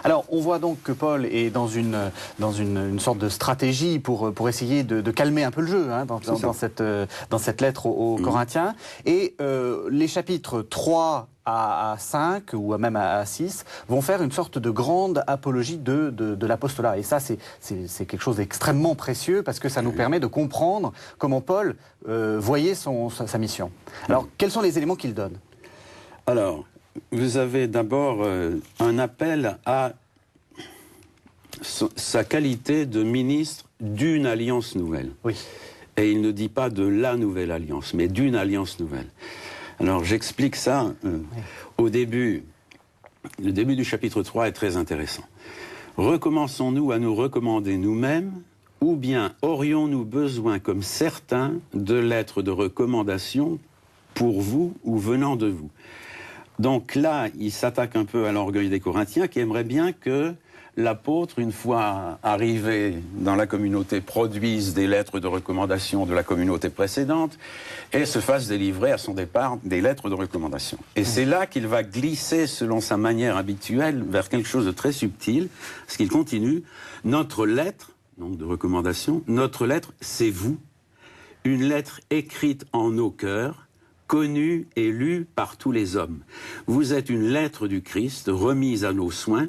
Alors, on voit donc que Paul est dans une sorte de stratégie pour essayer de calmer un peu le jeu dans cette lettre aux Corinthiens. Et les chapitres 3 à 5 ou même à 6 vont faire une sorte de grande apologie de l'apostolat. Et ça, c'est quelque chose d'extrêmement précieux parce que ça nous permet de comprendre comment Paul voyait sa mission. Alors, quels sont les éléments qu'il donne? Alors, vous avez d'abord un appel à sa qualité de ministre d'une alliance nouvelle. Oui. Et il ne dit pas de la nouvelle alliance, mais d'une alliance nouvelle. Alors j'explique ça au début. Le début du chapitre 3 est très intéressant. Recommençons-nous à nous recommander nous-mêmes, ou bien aurions-nous besoin, comme certains, de lettres de recommandation pour vous ou venant de vous? Donc là, il s'attaque un peu à l'orgueil des Corinthiens qui aimeraient bien que l'apôtre, une fois arrivé dans la communauté, produise des lettres de recommandation de la communauté précédente et se fasse délivrer à son départ des lettres de recommandation. Et c'est là qu'il va glisser, selon sa manière habituelle, vers quelque chose de très subtil, parce qu'il continue. Notre lettre, donc de recommandation, notre lettre, c'est vous. Une lettre écrite en nos cœurs, connue et lue par tous les hommes. Vous êtes une lettre du Christ, remise à nos soins,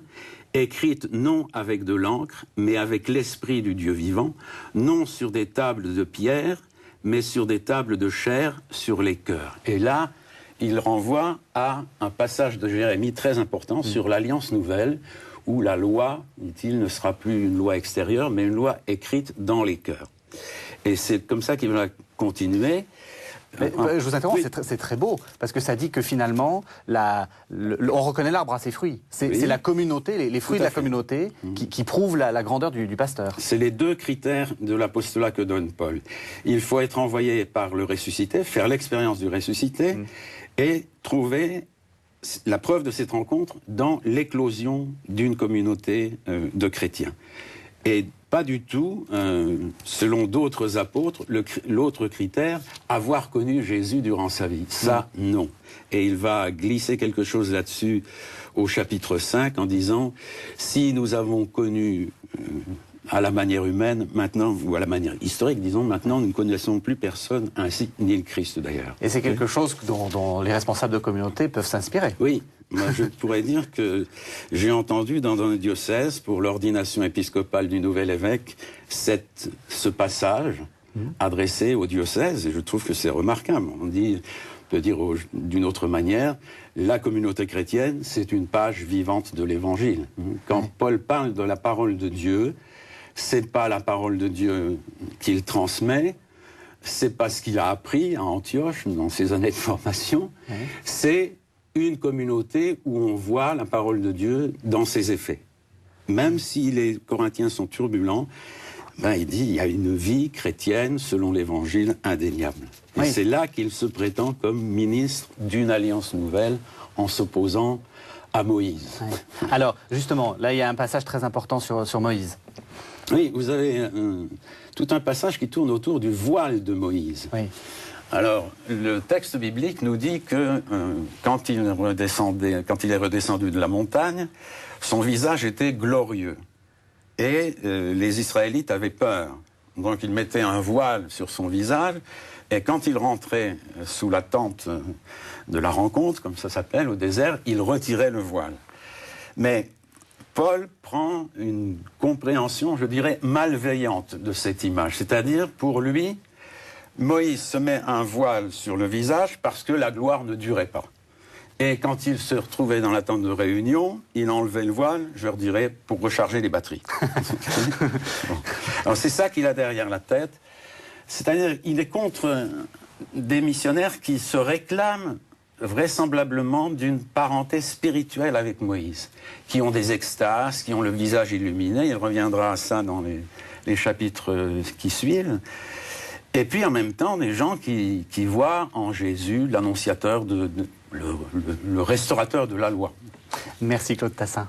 écrite non avec de l'encre, mais avec l'esprit du Dieu vivant, non sur des tables de pierre, mais sur des tables de chair, sur les cœurs. Et là, il renvoie à un passage de Jérémie très important sur l'Alliance nouvelle, où la loi, dit-il, ne sera plus une loi extérieure, mais une loi écrite dans les cœurs. Et c'est comme ça qu'il va continuer. Mais, je vous interromps, oui. C'est très beau, parce que ça dit que finalement, on reconnaît l'arbre à ses fruits. C'est la communauté, les fruits de la communauté qui prouvent la grandeur du pasteur. C'est les deux critères de l'apostolat que donne Paul. Il faut être envoyé par le ressuscité, faire l'expérience du ressuscité, et trouver la preuve de cette rencontre dans l'éclosion d'une communauté de chrétiens. Et pas du tout, selon d'autres apôtres, l'autre critère, avoir connu Jésus durant sa vie. Ça, non. Et il va glisser quelque chose là-dessus au chapitre 5 en disant, si nous avons connu à la manière humaine, maintenant, ou à la manière historique, disons, maintenant, nous ne connaissons plus personne, ainsi ni le Christ d'ailleurs. Et c'est quelque chose dont les responsables de communauté peuvent s'inspirer. Oui. Moi, je pourrais dire que j'ai entendu dans un diocèse, pour l'ordination épiscopale du nouvel évêque, ce passage adressé au diocèse, et je trouve que c'est remarquable. On peut dire d'une autre manière, la communauté chrétienne, c'est une page vivante de l'Évangile. Quand Paul parle de la parole de Dieu, c'est pas la parole de Dieu qu'il transmet, c'est pas ce qu'il a appris à Antioche dans ses années de formation, c'est une communauté où on voit la parole de Dieu dans ses effets. Même si les Corinthiens sont turbulents, il dit il y a une vie chrétienne selon l'Évangile indéniable. Et c'est là qu'il se prétend comme ministre d'une alliance nouvelle en s'opposant à Moïse. Alors, justement, là il y a un passage très important sur Moïse. Oui, vous avez tout un passage qui tourne autour du voile de Moïse. Oui. Alors, le texte biblique nous dit que quand il est redescendu de la montagne, son visage était glorieux. Et les Israélites avaient peur. Donc, ils mettaient un voile sur son visage. Et quand il rentrait sous la tente de la rencontre, comme ça s'appelle, au désert, il retirait le voile. Mais Paul prend une compréhension, je dirais, malveillante de cette image. C'est-à-dire, pour lui, Moïse se met un voile sur le visage parce que la gloire ne durait pas. Et quand il se retrouvait dans la tente de réunion, il enlevait le voile, je leur dirais, pour recharger les batteries. Bon. Alors c'est ça qu'il a derrière la tête. C'est-à-dire, il est contre des missionnaires qui se réclament vraisemblablement d'une parenté spirituelle avec Moïse, qui ont des extases, qui ont le visage illuminé. Il reviendra à ça dans les chapitres qui suivent. Et puis en même temps, des gens qui voient en Jésus l'annonciateur, le restaurateur de la loi. Merci Claude Tassin.